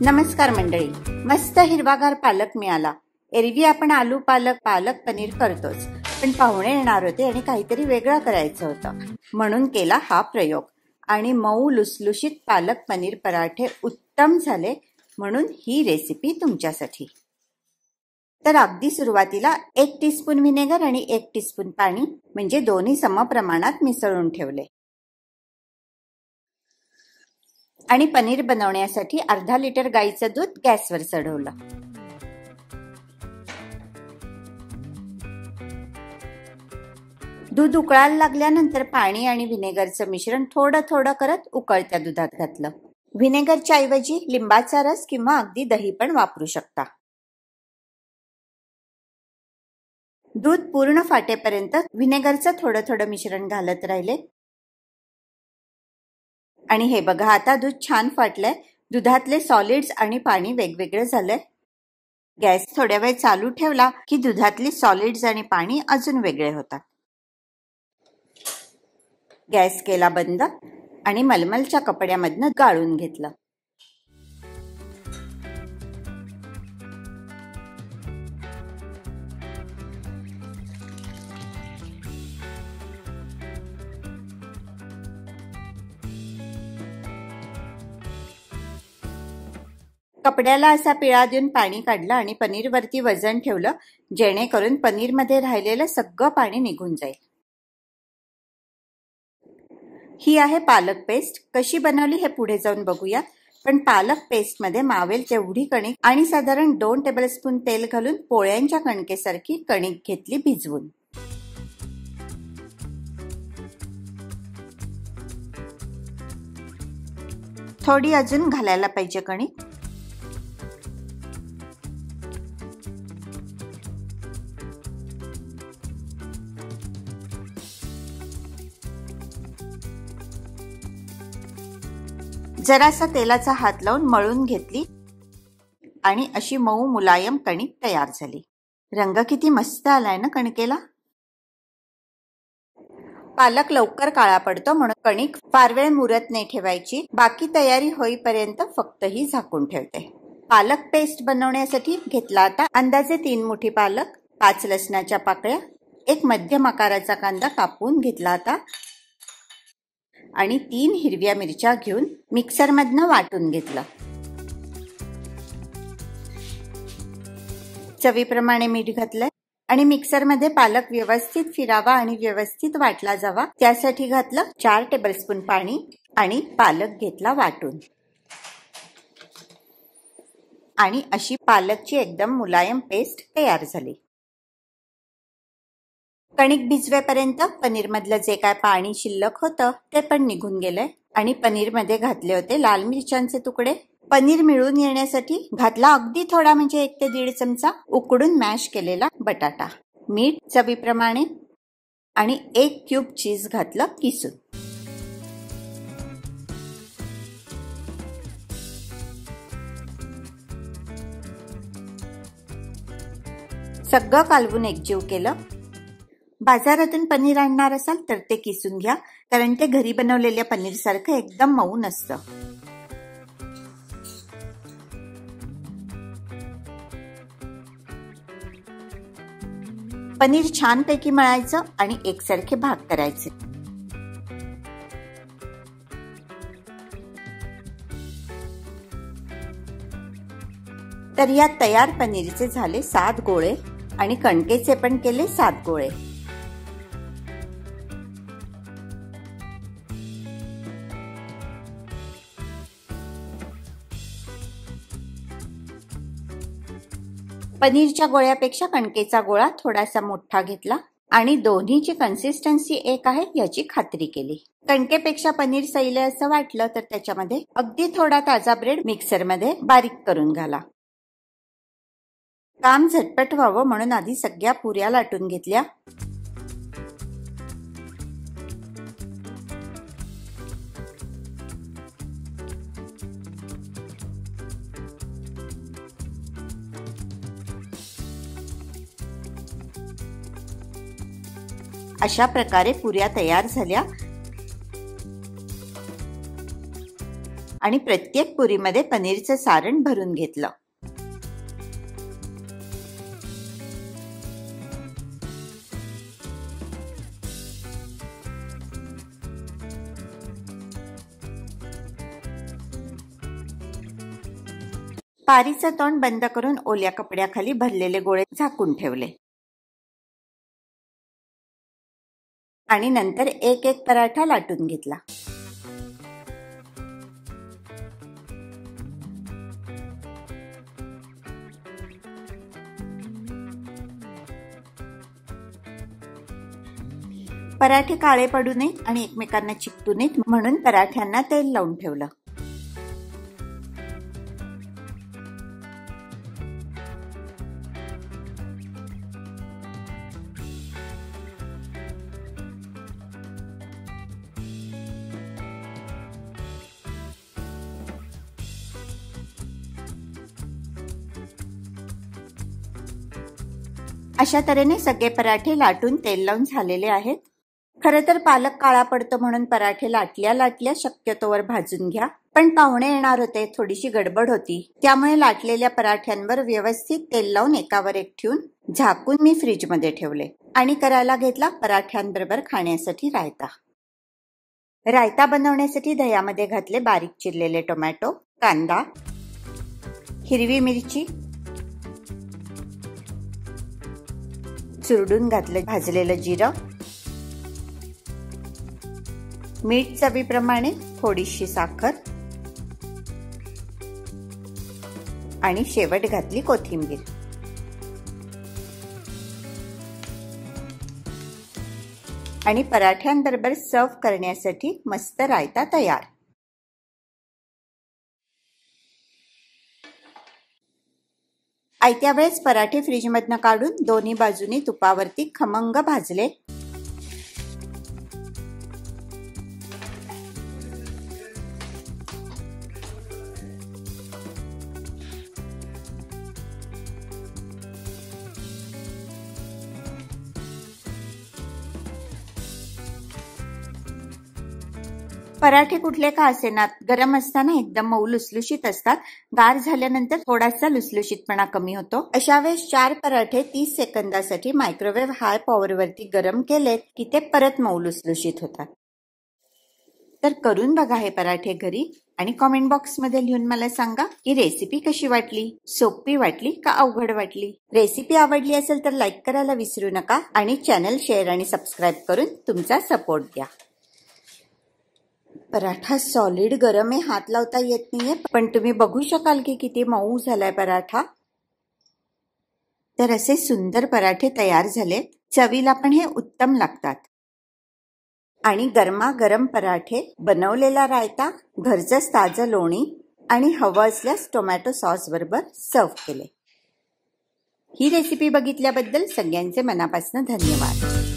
नमस्कार मंडळी, मस्त हिरवागार पालक मिळाला. एरवी आपण आलू पालक पनीर करतोच, पण पाहुणे येणार होते आणि काहीतरी वेगळं करायचं होतं म्हणून केला हा प्रयोग. आणि मऊ लुसलुशीत पालक पनीर पराठे उत्तम झाले, म्हणून ही रेसिपी तुमच्यासाठी. तर अगदी सुरुवातीला 1 टीस्पून व्हिनेगर आणि 1 टीस्पून पाणी म्हणजे दोन्ही समप्रमाणात मिसळून ठेवले. आणि पनीर बनवण्यासाठी अर्धा लिटर गाईचं दूध गॅसवर चढवलं. दूध उकळायला लागल्यानंतर पाणी आणि व्हिनेगरचं मिश्रण थोडं थोडं करत उकळत्या दुधात घातलं. व्हिनेगरच्या ऐवजी लिंबाचा रस किंवा अगदी दही पण वापरू शकता. दूध पूर्ण फाटेपर्यंत व्हिनेगरचं थोडं थोडं मिश्रण घालत राहिले. आणि हे बघा, आता दूध छान फाटलंय. दुधातले सॉलिड्स आणि पाणी वेगवेगळं झालंय. गॅस थोड्या वेळ चालू ठेवला की दुधातली सॉलिड्स आणि पाणी अजून वेगळे होतात. गॅस केला बंद आणि मलमलच्या कपड्यामधनं गाळून घेतलं. कपड्याला असा पिळा देऊन पाणी काढलं आणि पनीरवरती वजन ठेवलं, जेणेकरून पनीरमध्ये राहिलेलं सगळं पाणी निघून जाईल. ही आहे पालक पेस्ट. कशी बनवली हे पुढे जाऊन बघूया. पण पालक पेस्ट मध्ये मावेल तेवढी कणिक आणि साधारण 2 टेबलस्पून तेल घालून पोळ्यांच्या कणकेसारखी कणिक घेतली भिजवून. थोडी अजून घालायला पाहिजे कणिक. जरासा तेलाचा हात लावून मळून घेतली आणि अशी मऊ मुलायम कणिक तयार झाली. रंग किती मस्त आलाय ना कणकेला. पालक लवकर काळा पडतो म्हणून कणिक फार वेळ मुरत नाही ठेवायची. बाकी तयारी होईपर्यंत फक्त ही झाकून ठेवते. पालक पेस्ट बनवण्यासाठी घेतला आता अंदाजे 3 मुठी पालक, 5 लसणाच्या पाकळ्या, 1 मध्यम आकाराचा कांदा कापून घेतला आता आणि 3 हिरव्या मिरच्या घेऊन मिक्सर मधनं वाटून घेतलं. चवीप्रमाणे मीठ घातलंय आणि मिक्सर मध्ये पालक व्यवस्थित फिरावा आणि व्यवस्थित वाटला जावा त्यासाठी घातलं 4 टेबलस्पून पाणी आणि पालक घेतला वाटून. आणि अशी पालकची एकदम मुलायम पेस्ट तयार झाली. कणिक भिजवेपर्यंत पनीर मधलं जे काय पाणी शिल्लक होतं ते पण निघून गेलंय. आणि पनीर मध्ये घातले होते लाल मिरच्यांचे तुकडे. पनीर मिळून येण्यासाठी घातला अगदी थोडा म्हणजे 1 ते 1.5 चमचा उकडून मॅश केलेला बटाटा. मीठ चवीप्रमाणे आणि 1 क्यूब चीज घातलं किसून. सगळं कालवून एकजीव केलं. बाजारातून पनीर आणणार असाल तर ते किसून घ्या, कारण ते घरी बनवलेल्या पनीर सारखं एकदम मऊ नसतं. पनीर छानपैकी मळायचं आणि एकसारखे भाग करायचे. तर या तयार पनीरचे झाले 7 गोळे आणि कणकेचे पण केले 7 गोळे. पनीरच्या गोळ्यापेक्षा कणकेचा गोळा थोडासा मोठा घेतला आणि दोन्हीची कन्सिस्टन्सी एक आहे याची खात्री केली. कणकेपेक्षा पनीर सैले असं वाटलं तर त्याच्यामध्ये अगदी थोडा ताजा ब्रेड मिक्सर मध्ये बारीक करून घाला. काम झटपट व्हावं म्हणून आधी सगळ्या पुऱ्या लाटून घेतल्या. अशा प्रकारे पुऱ्या तयार झाल्या आणि प्रत्येक पुरीमध्ये पनीरचं सारण भरून घेतलं. पारीचं तोंड बंद करून ओल्या कपड्याखाली भरलेले गोळे झाकून ठेवले आणि नंतर एक एक पराठा लाटून घेतला. पराठे काळे पडू नयेत आणि एकमेकांना चिकटू नयेत म्हणून पराठ्यांना तेल लावून ठेवलं. अशा तऱ्हेने सगळे पराठे लाटून तेल लावून झालेले आहेत. खरं तर पालक काळा पडतो म्हणून पराठे लाटल्या शक्यतोवर भाजून घ्या. पण पाहुणे येणार होते, थोडीशी गडबड होती, त्यामुळे लाटलेल्या पराठ्यांवर व्यवस्थित तेल लावून एकावर एक ठेवून झाकून मी फ्रीजमध्ये ठेवले आणि करायला घेतला पराठ्यांबरोबर खाण्यासाठी रायता. रायता बनवण्यासाठी दह्यामध्ये घातले बारीक चिरलेले टोमॅटो, कांदा, हिरवी मिरची, चुरडून घातलं भाजलेलं जिरं, मीठ चवीप्रमाणे, थोडीशी साखर आणि शेवट घातली कोथिंबीर. आणि पराठ्यांबरोबर सर्व्ह करण्यासाठी मस्त रायता तयार. आयत्या वेळेस पराठे फ्रीजमधनं काढून दोन्ही बाजूनी तुपावरती खमंग भाजले. पराठे कुठले का असेनात गरम असताना एकदम मऊ लुसलुशीत असतात. गार झाल्यानंतर थोडासा लुसलुशीतपणा कमी होतो. अशा वेळेस 4 पराठे 30 सेकंदासाठी मायक्रोवेव्ह हाय पॉवरवरती गरम केलेत की ते परत मऊ लुसलुशीत होतात. तर करून बघा हे पराठे घरी आणि कॉमेंट बॉक्समध्ये लिहून मला सांगा की रेसिपी कशी वाटली, सोपी वाटली का अवघड वाटली. रेसिपी आवडली असेल तर लाईक करायला विसरू नका आणि चॅनल शेअर आणि सबस्क्राईब करून तुमचा सपोर्ट द्या. पराठा सॉलिड गरम आहे, हात लावता येत नाहीये, पण तुम्ही बघू शकाल की किती मऊ झालाय पराठा. तर असे सुंदर पराठे तयार झाले. चवीला पण हे उत्तम लागतात. आणि गरमागरम पराठे, बनवलेला रायता, घरचंच ताजं लोणी आणि हवं असल्यास टोमॅटो सॉस बरोबर सर्व्ह केले. ही रेसिपी बघितल्याबद्दल सगळ्यांचे मनापासून धन्यवाद.